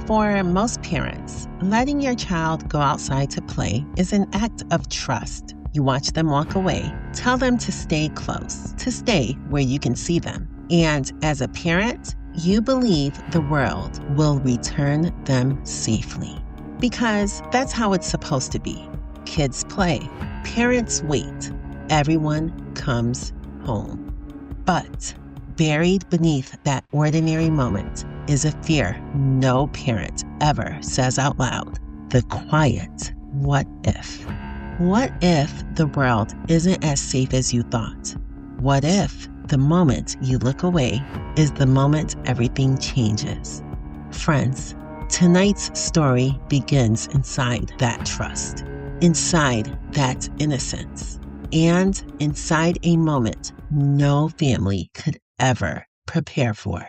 For most parents, letting your child go outside to play is an act of trust. You watch them walk away, tell them to stay close, to stay where you can see them. And as a parent, you believe the world will return them safely. Because that's how it's supposed to be. Kids play, parents wait, everyone comes home. But buried beneath that ordinary moment is a fear no parent ever says out loud. The quiet, what if? What if the world isn't as safe as you thought? What if the moment you look away is the moment everything changes? Friends, tonight's story begins inside that trust, inside that innocence, and inside a moment no family could ever prepare for.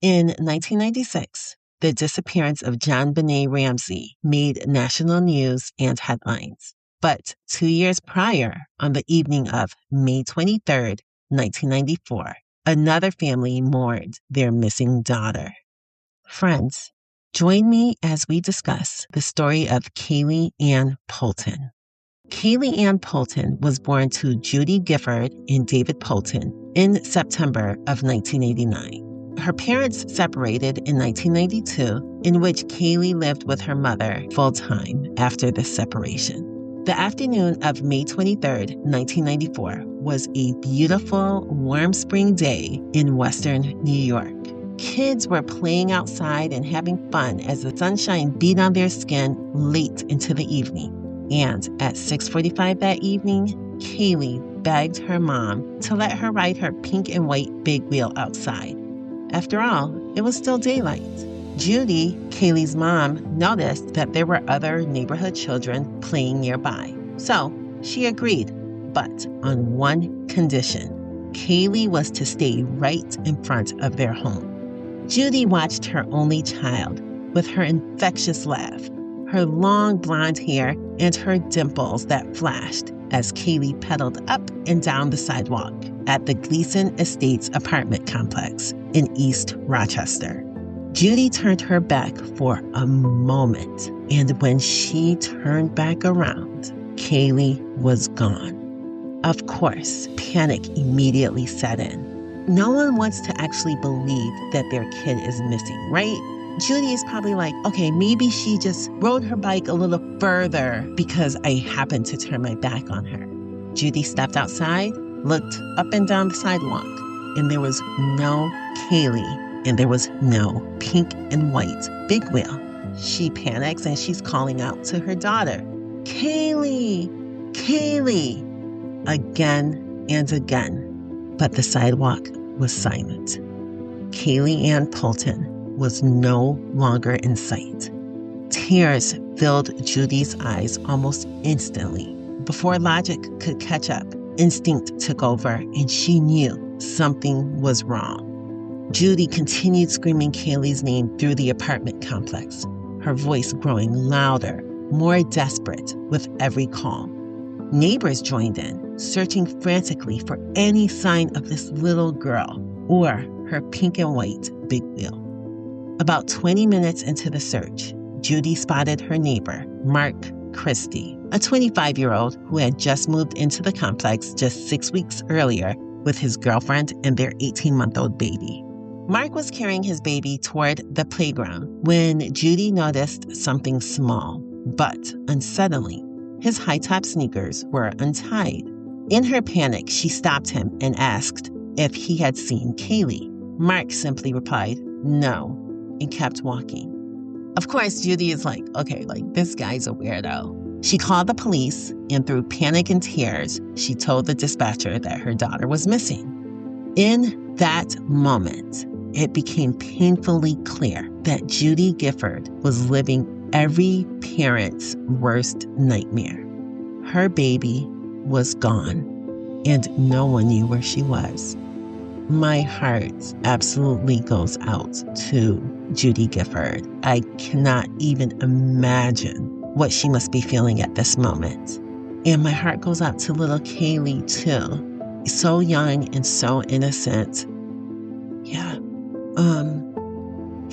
In 1996, the disappearance of John Benet Ramsey made national news and headlines. But 2 years prior, on the evening of May 23rd, 1994, another family mourned their missing daughter. Friends, join me as we discuss the story of Kaylee Ann Poulton. Kaylee Ann Poulton was born to Judy Gifford and David Poulton in September of 1989. Her parents separated in 1992, in which Kaylee lived with her mother full-time after the separation. The afternoon of May 23rd, 1994, was a beautiful, warm spring day in western New York. Kids were playing outside and having fun as the sunshine beat on their skin late into the evening. And at 6:45 that evening, Kaylee begged her mom to let her ride her pink and white big wheel outside. After all, it was still daylight. Judy, Kaylee's mom, noticed that there were other neighborhood children playing nearby. So she agreed, but on one condition. Kaylee was to stay right in front of their home. Judy watched her only child with her infectious laugh, her long blonde hair, and her dimples that flashed as Kaylee pedaled up and down the sidewalk at the Gleason Estates apartment complex in East Rochester. Judy turned her back for a moment, and when she turned back around, Kaylee was gone. Of course, panic immediately set in. No one wants to actually believe that their kid is missing, right? Judy is probably like, okay, maybe she just rode her bike a little further because I happened to turn my back on her. Judy stepped outside, looked up and down the sidewalk, and there was no Kaylee, and there was no pink and white big wheel. She panics and she's calling out to her daughter, Kaylee, Kaylee, again and again. But the sidewalk was silent. Kaylee Ann Poulton was no longer in sight. Tears filled Judy's eyes almost instantly. Before logic could catch up, instinct took over, and she knew something was wrong. Judy continued screaming Kaylee's name through the apartment complex, her voice growing louder, more desperate with every call. Neighbors joined in, searching frantically for any sign of this little girl or her pink and white big wheel. About 20 minutes into the search, Judy spotted her neighbor, Mark Christie, a 25-year-old who had just moved into the complex just 6 weeks earlier with his girlfriend and their 18-month-old baby. Mark was carrying his baby toward the playground when Judy noticed something small, but unsettling. His high-top sneakers were untied. In her panic, she stopped him and asked if he had seen Kaylee. Mark simply replied, no, and kept walking. Of course, Judy is like, okay, this guy's a weirdo. She called the police, and through panic and tears, she told the dispatcher that her daughter was missing. In that moment, it became painfully clear that Judy Gifford was living every parent's worst nightmare. Her baby was gone, and no one knew where she was. My heart absolutely goes out to Judy Gifford. I cannot even imagine what she must be feeling at this moment. And my heart goes out to little Kaylee too. So young and so innocent. Yeah.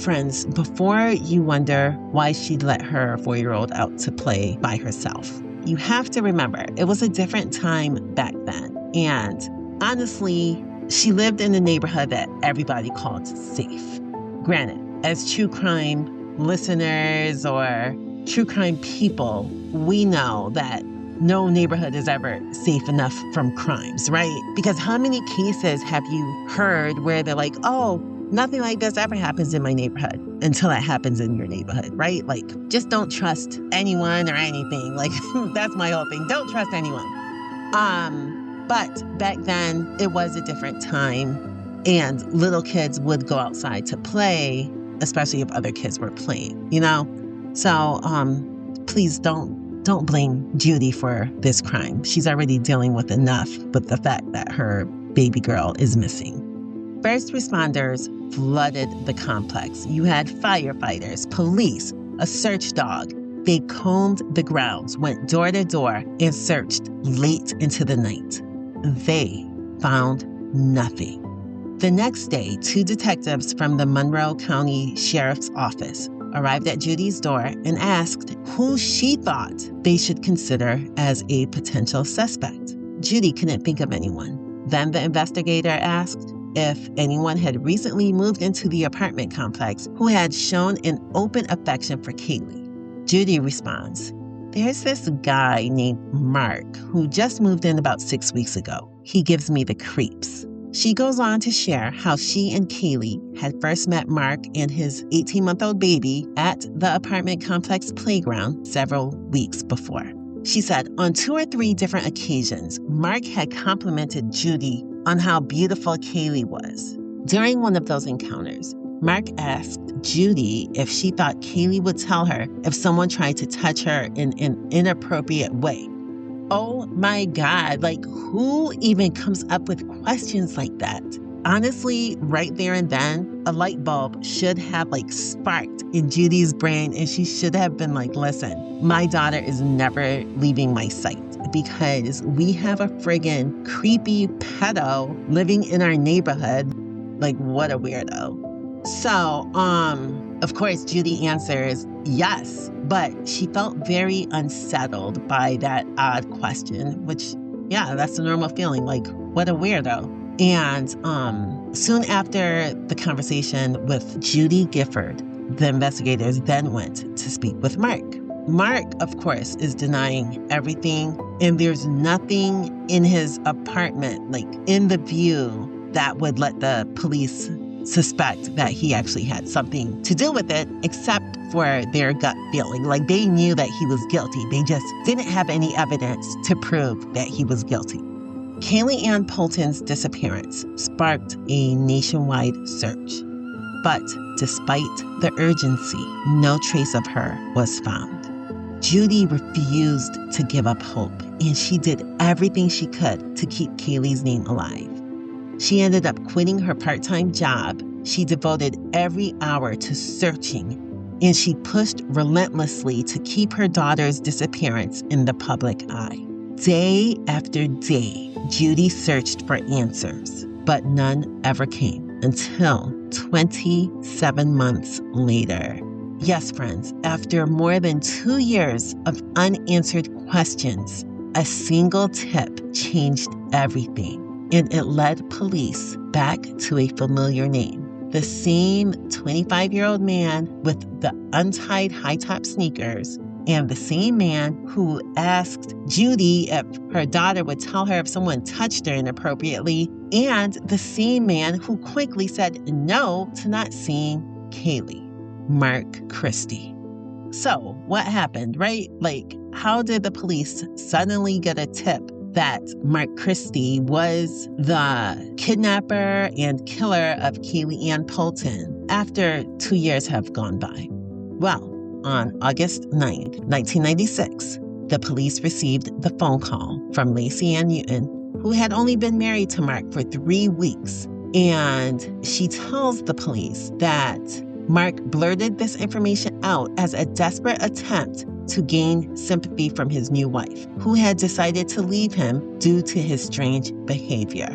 friends, before you wonder why she let her 4-year-old out to play by herself, you have to remember it was a different time back then. And honestly, she lived in a neighborhood that everybody called safe. Granted, as true crime listeners or true crime people, we know that no neighborhood is ever safe enough from crimes, right? Because how many cases have you heard where they're like, oh, nothing like this ever happens in my neighborhood until it happens in your neighborhood, right? Like, just don't trust anyone or anything. Like, that's my whole thing. Don't trust anyone. But back then, it was a different time, and little kids would go outside to play, especially if other kids were playing, you know? So please don't blame Judy for this crime. She's already dealing with enough with the fact that her baby girl is missing. First responders flooded the complex. You had firefighters, police, a search dog. They combed the grounds, went door to door, and searched late into the night. They found nothing. The next day, 2 detectives from the Monroe County Sheriff's Office arrived at Judy's door and asked who she thought they should consider as a potential suspect. Judy couldn't think of anyone. Then the investigator asked if anyone had recently moved into the apartment complex who had shown an open affection for Kaylee. Judy responds, "There's this guy named Mark who just moved in about 6 weeks ago. He gives me the creeps." She goes on to share how she and Kaylee had first met Mark and his 18-month-old baby at the apartment complex playground several weeks before. She said on 2 or 3 different occasions, Mark had complimented Judy on how beautiful Kaylee was. During one of those encounters, Mark asked Judy if she thought Kaylee would tell her if someone tried to touch her in an inappropriate way. Oh my God, like who even comes up with questions like that? Honestly, right there and then, a light bulb should have sparked in Judy's brain, and she should have been like, listen, my daughter is never leaving my sight because we have a friggin' creepy pedo living in our neighborhood. Like, what a weirdo. So, of course, Judy answers yes, but she felt very unsettled by that odd question, which, yeah, that's a normal feeling. Like, what a weirdo. And soon after the conversation with Judy Gifford, the investigators then went to speak with Mark. Mark, of course, is denying everything, and there's nothing in his apartment, in the view, that would let the police suspect that he actually had something to do with it, except for their gut feeling. They knew that he was guilty. They just didn't have any evidence to prove that he was guilty. Kaylee Ann Poulton's disappearance sparked a nationwide search. But despite the urgency, no trace of her was found. Judy refused to give up hope, and she did everything she could to keep Kaylee's name alive. She ended up quitting her part-time job. She devoted every hour to searching, and she pushed relentlessly to keep her daughter's disappearance in the public eye. Day after day, Judy searched for answers, but none ever came until 27 months later. Yes, friends, after more than 2 years of unanswered questions, a single tip changed everything. And it led police back to a familiar name. The same 25-year-old man with the untied high-top sneakers, and the same man who asked Judy if her daughter would tell her if someone touched her inappropriately, and the same man who quickly said no to not seeing Kaylee, Mark Christie. So what happened, right? How did the police suddenly get a tip that Mark Christie was the kidnapper and killer of Kaylee Ann Poulton after 2 years have gone by? Well, on August 9th, 1996, the police received the phone call from Lacey Ann Newton, who had only been married to Mark for 3 weeks. And she tells the police that Mark blurted this information out as a desperate attempt to gain sympathy from his new wife, who had decided to leave him due to his strange behavior.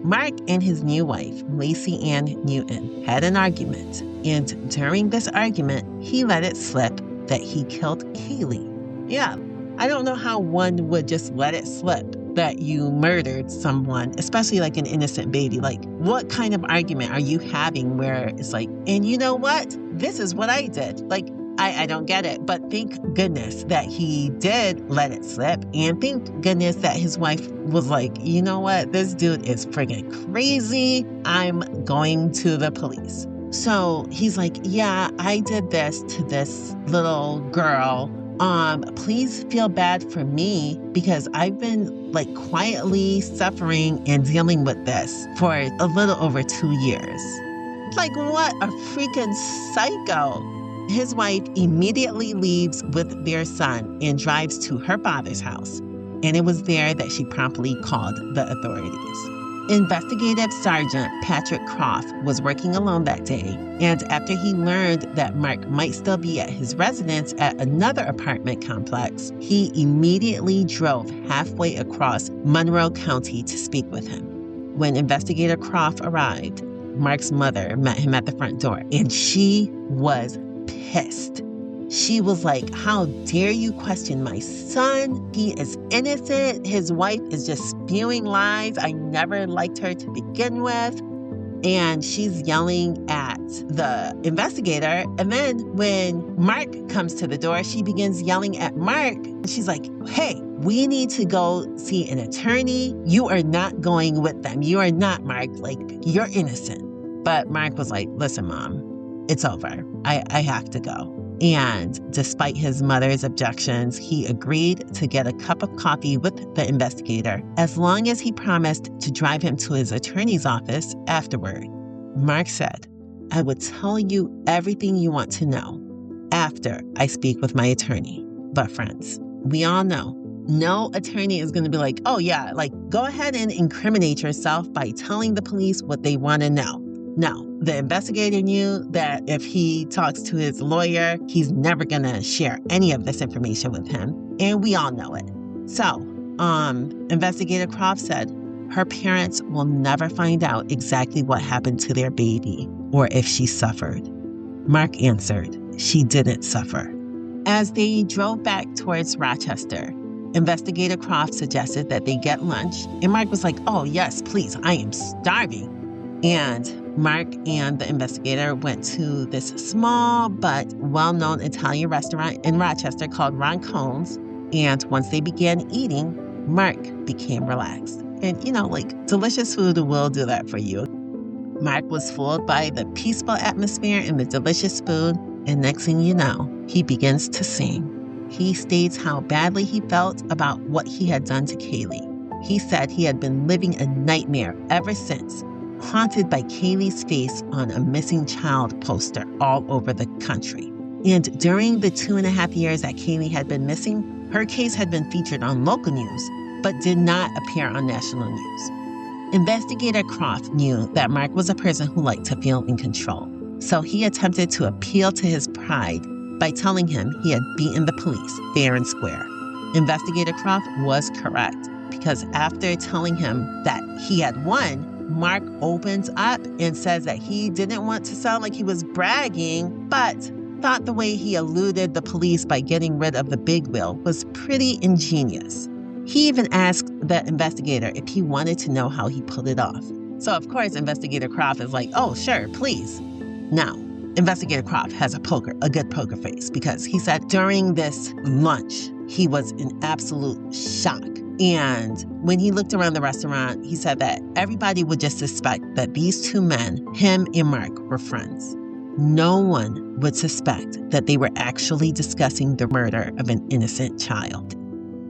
Mark and his new wife, Lacey Ann Newton, had an argument, And during this argument, he let it slip that he killed Kaylee. Yeah, I don't know how one would just let it slip that you murdered someone, especially like an innocent baby. Like, what kind of argument are you having where it's like, and you know what? This is what I did. Like, I don't get it. But thank goodness that he did let it slip. And thank goodness that his wife was like, you know what? This dude is friggin' crazy. I'm going to the police. So he's like, yeah, I did this to this little girl. Please feel bad for me because I've been like quietly suffering and dealing with this for a little over 2 years. Like, what a freaking psycho. His wife immediately leaves with their son and drives to her father's house. And it was there that she promptly called the authorities. Investigative Sergeant Patrick Croft was working alone that day, and after he learned that Mark might still be at his residence at another apartment complex, he immediately drove halfway across Monroe County to speak with him. When Investigator Croft arrived, Mark's mother met him at the front door, and she was pissed. She was like, how dare you question my son? He is innocent. His wife is just spewing lies. I never liked her to begin with. And she's yelling at the investigator. And then when Mark comes to the door, she begins yelling at Mark. She's like, hey, we need to go see an attorney. You are not going with them. You are not, Mark. Like, you're innocent. But Mark was like, listen, Mom, it's over. I have to go. And despite his mother's objections, he agreed to get a cup of coffee with the investigator as long as he promised to drive him to his attorney's office afterward. Mark said, I would tell you everything you want to know after I speak with my attorney. But friends, we all know no attorney is going to be like, oh yeah, like go ahead and incriminate yourself by telling the police what they want to know. No, the investigator knew that if he talks to his lawyer, he's never going to share any of this information with him. And we all know it. So, Investigator Croft said her parents will never find out exactly what happened to their baby or if she suffered. Mark answered, she didn't suffer. As they drove back towards Rochester, Investigator Croft suggested that they get lunch. And Mark was like, oh, yes, please, I am starving. And Mark and the investigator went to this small but well-known Italian restaurant in Rochester called Roncone's. And once they began eating, Mark became relaxed. And, you know, like delicious food will do that for you. Mark was fooled by the peaceful atmosphere and the delicious food. And next thing you know, he begins to sing. He states how badly he felt about what he had done to Kaylee. He said he had been living a nightmare ever since, haunted by Kaylee's face on a missing child poster all over the country. And during the 2.5 years that Kaylee had been missing, her case had been featured on local news, but did not appear on national news. Investigator Croft knew that Mark was a person who liked to feel in control, so he attempted to appeal to his pride by telling him he had beaten the police fair and square. Investigator Croft was correct, because after telling him that he had won, Mark opens up and says that he didn't want to sound like he was bragging, but thought the way he eluded the police by getting rid of the big wheel was pretty ingenious. He even asked the investigator if he wanted to know how he pulled it off. So of course, Investigator Croft is like, oh, sure, please. Now, Investigator Croft has a good poker face, because he said during this lunch, he was in absolute shock. And when he looked around the restaurant, he said that everybody would just suspect that these two men, him and Mark, were friends. No one would suspect that they were actually discussing the murder of an innocent child.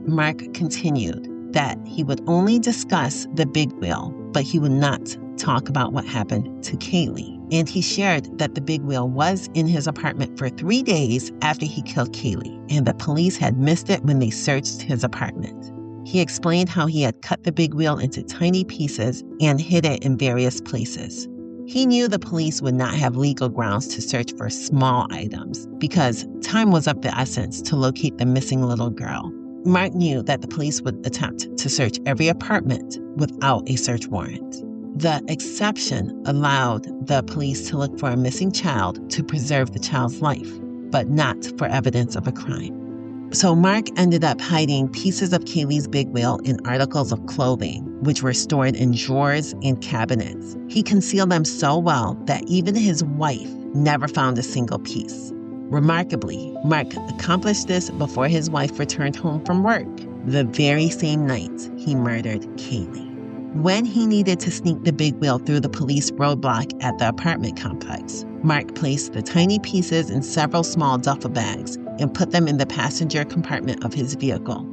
Mark continued that he would only discuss the big wheel, but he would not talk about what happened to Kaylee. And he shared that the big wheel was in his apartment for 3 days after he killed Kaylee, and the police had missed it when they searched his apartment. He explained how he had cut the big wheel into tiny pieces and hid it in various places. He knew the police would not have legal grounds to search for small items because time was of the essence to locate the missing little girl. Mark knew that the police would attempt to search every apartment without a search warrant. The exception allowed the police to look for a missing child to preserve the child's life, but not for evidence of a crime. So Mark ended up hiding pieces of Kaylee's big wheel in articles of clothing, which were stored in drawers and cabinets. He concealed them so well that even his wife never found a single piece. Remarkably, Mark accomplished this before his wife returned home from work, the very same night he murdered Kaylee. When he needed to sneak the big wheel through the police roadblock at the apartment complex, Mark placed the tiny pieces in several small duffel bags and put them in the passenger compartment of his vehicle.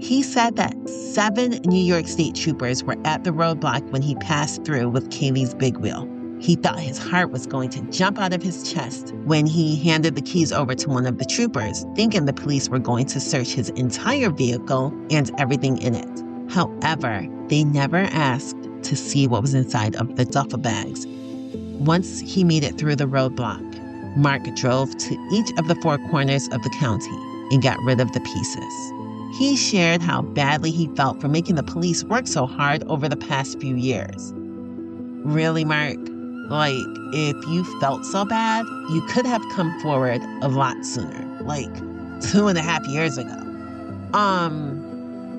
He said that 7 New York State troopers were at the roadblock when he passed through with Kaylee's big wheel. He thought his heart was going to jump out of his chest when he handed the keys over to one of the troopers, thinking the police were going to search his entire vehicle and everything in it. However, they never asked to see what was inside of the duffel bags. Once he made it through the roadblock, Mark drove to each of the 4 corners of the county and got rid of the pieces. He shared how badly he felt for making the police work so hard over the past few years. Really, Mark? Like, if you felt so bad, you could have come forward a lot sooner, like 2.5 years ago.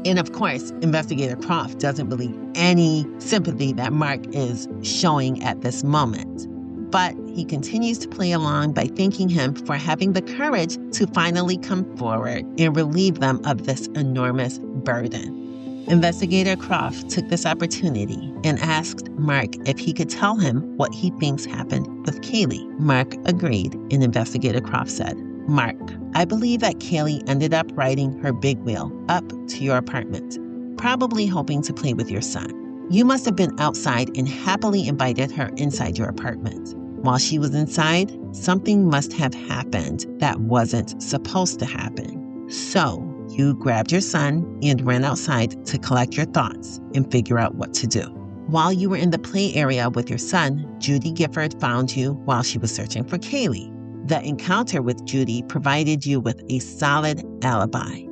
And of course, Investigator Croft doesn't believe any sympathy that Mark is showing at this moment. But he continues to play along by thanking him for having the courage to finally come forward and relieve them of this enormous burden. Investigator Croft took this opportunity and asked Mark if he could tell him what he thinks happened with Kaylee. Mark agreed, and Investigator Croft said, "Mark, I believe that Kaylee ended up riding her big wheel up to your apartment, probably hoping to play with your son. You must have been outside and happily invited her inside your apartment. While she was inside, something must have happened that wasn't supposed to happen. So you grabbed your son and ran outside to collect your thoughts and figure out what to do. While you were in the play area with your son, Judy Gifford found you while she was searching for Kaylee. The encounter with Judy provided you with a solid alibi.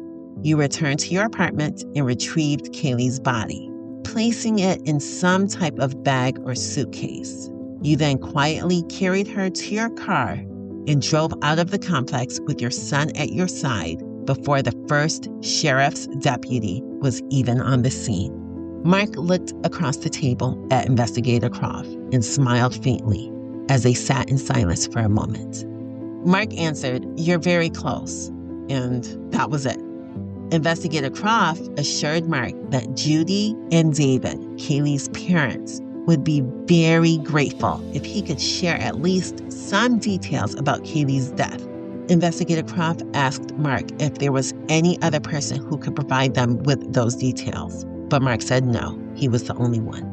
You returned to your apartment and retrieved Kaylee's body, placing it in some type of bag or suitcase. You then quietly carried her to your car and drove out of the complex with your son at your side before the first sheriff's deputy was even on the scene." Mark looked across the table at Investigator Croft and smiled faintly as they sat in silence for a moment. Mark answered, "You're very close," and that was it. Investigator Croft assured Mark that Judy and David, Kaylee's parents, would be very grateful if he could share at least some details about Kaylee's death. Investigator Croft asked Mark if there was any other person who could provide them with those details, but Mark said no, he was the only one.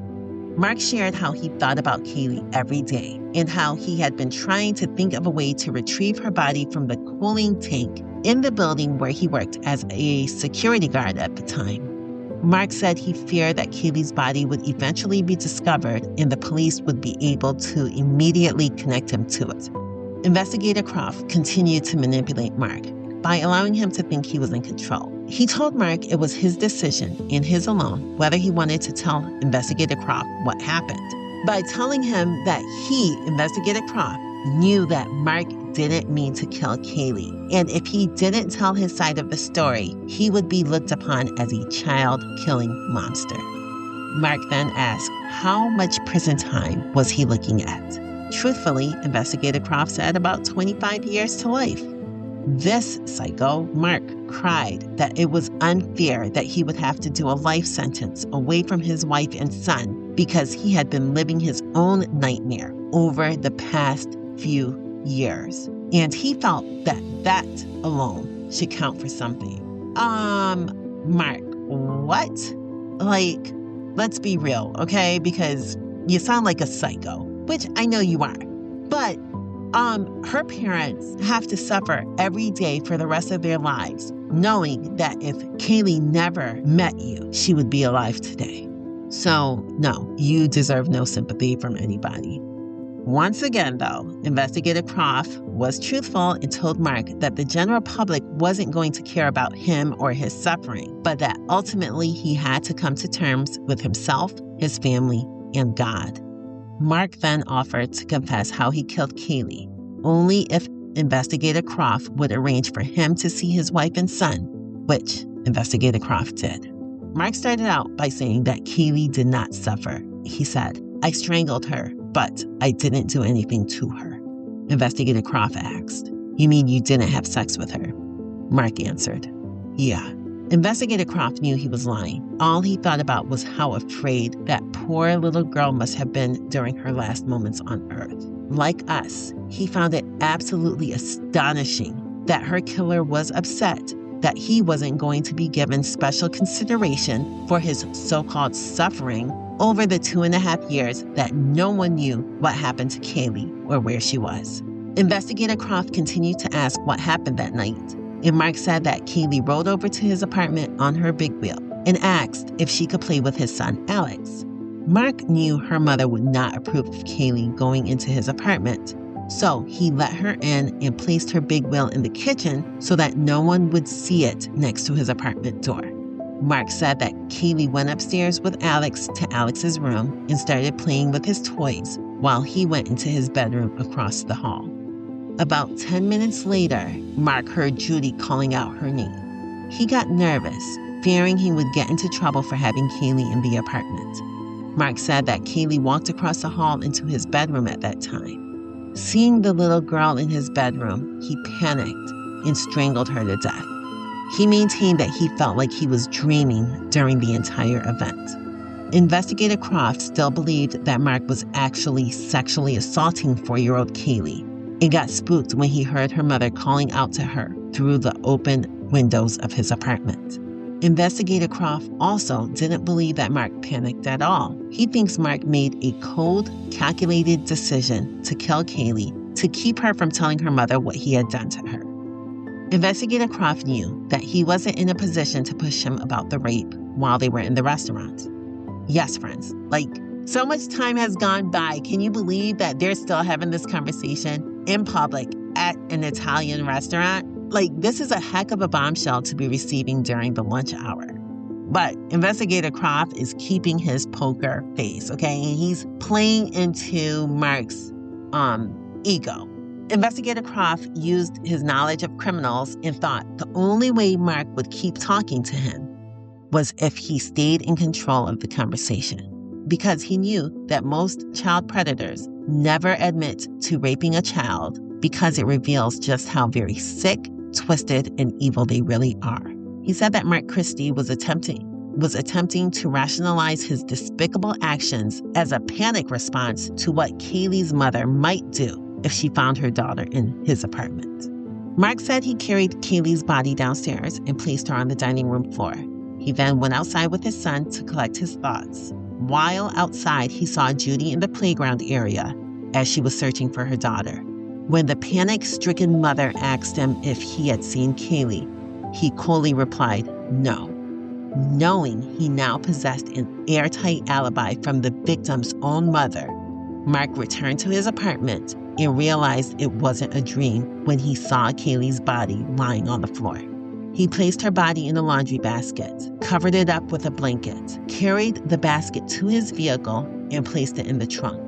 Mark shared how he thought about Kaylee every day and how he had been trying to think of a way to retrieve her body from the cooling tank in the building where he worked as a security guard at the time. Mark said he feared that Kaylee's body would eventually be discovered and the police would be able to immediately connect him to it. Investigator Croft continued to manipulate Mark by allowing him to think he was in control. He told Mark it was his decision and his alone whether he wanted to tell Investigator Croft what happened. By telling him that he, Investigator Croft, knew that Mark didn't mean to kill Kaylee, and if he didn't tell his side of the story, he would be looked upon as a child-killing monster. Mark then asked how much prison time was he looking at. Truthfully, Investigator Croft said about 25 years to life. This psycho, Mark, cried that it was unfair that he would have to do a life sentence away from his wife and son because he had been living his own nightmare over the past few years. And he felt that that alone should count for something. Mark, what? Like, let's be real, okay? Because you sound like a psycho, which I know you are. But her parents have to suffer every day for the rest of their lives, knowing that if Kaylee never met you, she would be alive today. So, no, you deserve no sympathy from anybody. Once again, though, Investigator Croft was truthful and told Mark that the general public wasn't going to care about him or his suffering, but that ultimately he had to come to terms with himself, his family, and God. Mark then offered to confess how he killed Kaylee, only if Investigator Croft would arrange for him to see his wife and son, which Investigator Croft did. Mark started out by saying that Kaylee did not suffer. He said, "I strangled her, but I didn't do anything to her." Investigator Croft asked, "You mean you didn't have sex with her?" Mark answered, "Yeah." Investigator Croft knew he was lying. All he thought about was how afraid that poor little girl must have been during her last moments on Earth. Like us, he found it absolutely astonishing that her killer was upset that he wasn't going to be given special consideration for his so-called suffering over the 2.5 years that no one knew what happened to Kaylee or where she was. Investigator Croft continued to ask what happened that night, and Mark said that Kaylee rode over to his apartment on her big wheel and asked if she could play with his son, Alex. Mark knew her mother would not approve of Kaylee going into his apartment, so he let her in and placed her big wheel in the kitchen so that no one would see it next to his apartment door. Mark said that Kaylee went upstairs with Alex to Alex's room and started playing with his toys while he went into his bedroom across the hall. About 10 minutes later, Mark heard Judy calling out her name. He got nervous, fearing he would get into trouble for having Kaylee in the apartment. Mark said that Kaylee walked across the hall into his bedroom at that time. Seeing the little girl in his bedroom, he panicked and strangled her to death. He maintained that he felt like he was dreaming during the entire event. Investigator Croft still believed that Mark was actually sexually assaulting 4-year-old Kaylee and got spooked when he heard her mother calling out to her through the open windows of his apartment. Investigator Croft also didn't believe that Mark panicked at all. He thinks Mark made a cold, calculated decision to kill Kaylee to keep her from telling her mother what he had done to her. Investigator Croft knew that he wasn't in a position to push him about the rape while they were in the restaurant. Yes, friends, so much time has gone by. Can you believe that they're still having this conversation in public at an Italian restaurant? This is a heck of a bombshell to be receiving during the lunch hour. But Investigator Croft is keeping his poker face, okay? And he's playing into Mark's ego. Investigator Croft used his knowledge of criminals and thought the only way Mark would keep talking to him was if he stayed in control of the conversation, because he knew that most child predators never admit to raping a child because it reveals just how very sick, twisted, and evil they really are. He said that Mark Christie was attempting to rationalize his despicable actions as a panic response to what Kaylee's mother might do if she found her daughter in his apartment. Mark said he carried Kaylee's body downstairs and placed her on the dining room floor. He then went outside with his son to collect his thoughts. While outside, he saw Judy in the playground area as she was searching for her daughter. When the panic-stricken mother asked him if he had seen Kaylee, he coolly replied, no, knowing he now possessed an airtight alibi from the victim's own mother. Mark returned to his apartment and realized it wasn't a dream when he saw Kaylee's body lying on the floor. He placed her body in a laundry basket, covered it up with a blanket, carried the basket to his vehicle, and placed it in the trunk,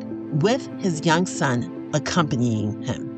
with his young son accompanying him.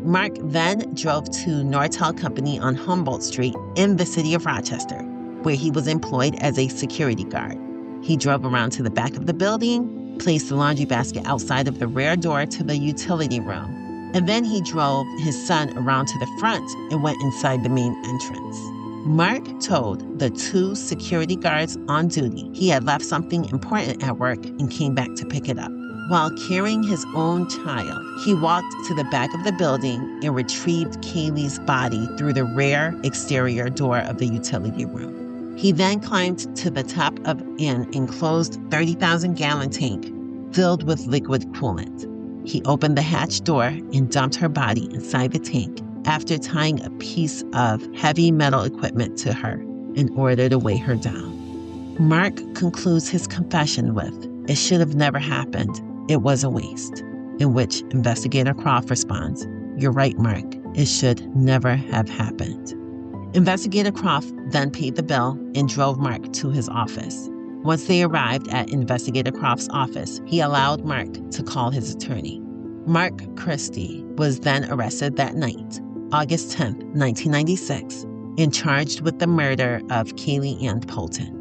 Mark then drove to Nortel Company on Humboldt Street in the city of Rochester, where he was employed as a security guard. He drove around to the back of the building, placed the laundry basket outside of the rear door to the utility room, and then he drove his son around to the front and went inside the main entrance. Mark told the 2 security guards on duty he had left something important at work and came back to pick it up. While carrying his own child, he walked to the back of the building and retrieved Kaylee's body through the rear exterior door of the utility room. He then climbed to the top of an enclosed 30,000-gallon tank filled with liquid coolant. He opened the hatch door and dumped her body inside the tank after tying a piece of heavy metal equipment to her in order to weigh her down. Mark concludes his confession with, "It should have never happened. It was a waste," in which Investigator Croft responds, "You're right, Mark. It should never have happened." Investigator Croft then paid the bill and drove Mark to his office. Once they arrived at Investigator Croft's office, he allowed Mark to call his attorney. Mark Christie was then arrested that night, August 10, 1996, and charged with the murder of Kaylee Ann Poulton.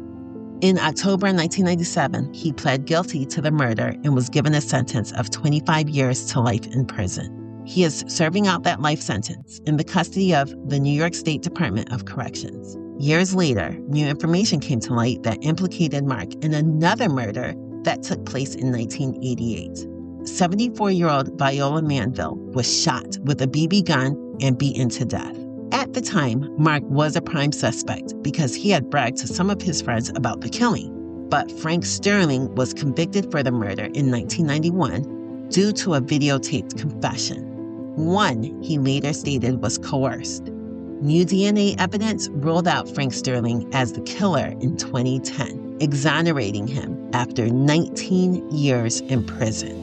In October 1997, he pled guilty to the murder and was given a sentence of 25 years to life in prison. He is serving out that life sentence in the custody of the New York State Department of Corrections. Years later, new information came to light that implicated Mark in another murder that took place in 1988. 74-year-old Viola Manville was shot with a BB gun and beaten to death. At the time, Mark was a prime suspect because he had bragged to some of his friends about the killing. But Frank Sterling was convicted for the murder in 1991 due to a videotaped confession. One he later stated was coerced. New DNA evidence ruled out Frank Sterling as the killer in 2010, exonerating him after 19 years in prison.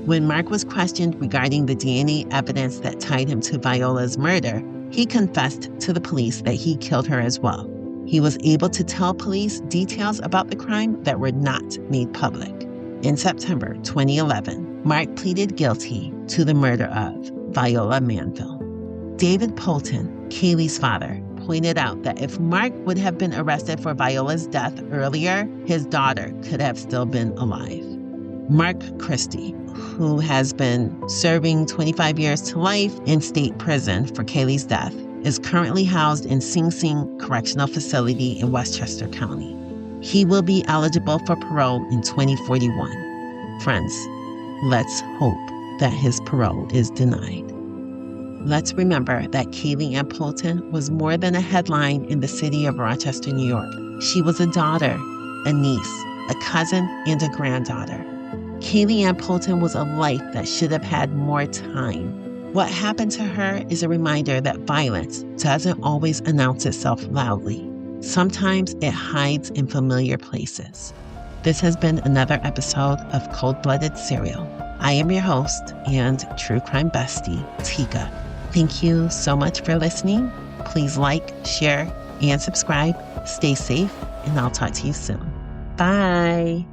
When Mark was questioned regarding the DNA evidence that tied him to Viola's murder, he confessed to the police that he killed her as well. He was able to tell police details about the crime that were not made public. In September 2011, Mark pleaded guilty to the murder of Viola Manville. David Poulton, Kaylee's father, pointed out that if Mark would have been arrested for Viola's death earlier, his daughter could have still been alive. Mark Christie, who has been serving 25 years to life in state prison for Kaylee's death, is currently housed in Sing Sing Correctional Facility in Westchester County. He will be eligible for parole in 2041. Friends, let's hope that his parole is denied. Let's remember that Kaylee Ann Poulton was more than a headline in the city of Rochester, New York. She was a daughter, a niece, a cousin, and a granddaughter. Kaylee Ann Poulton was a life that should have had more time. What happened to her is a reminder that violence doesn't always announce itself loudly. Sometimes it hides in familiar places. This has been another episode of Cold-Blooded Serial. I am your host and true crime bestie, Tika. Thank you so much for listening. Please like, share, and subscribe. Stay safe, and I'll talk to you soon. Bye.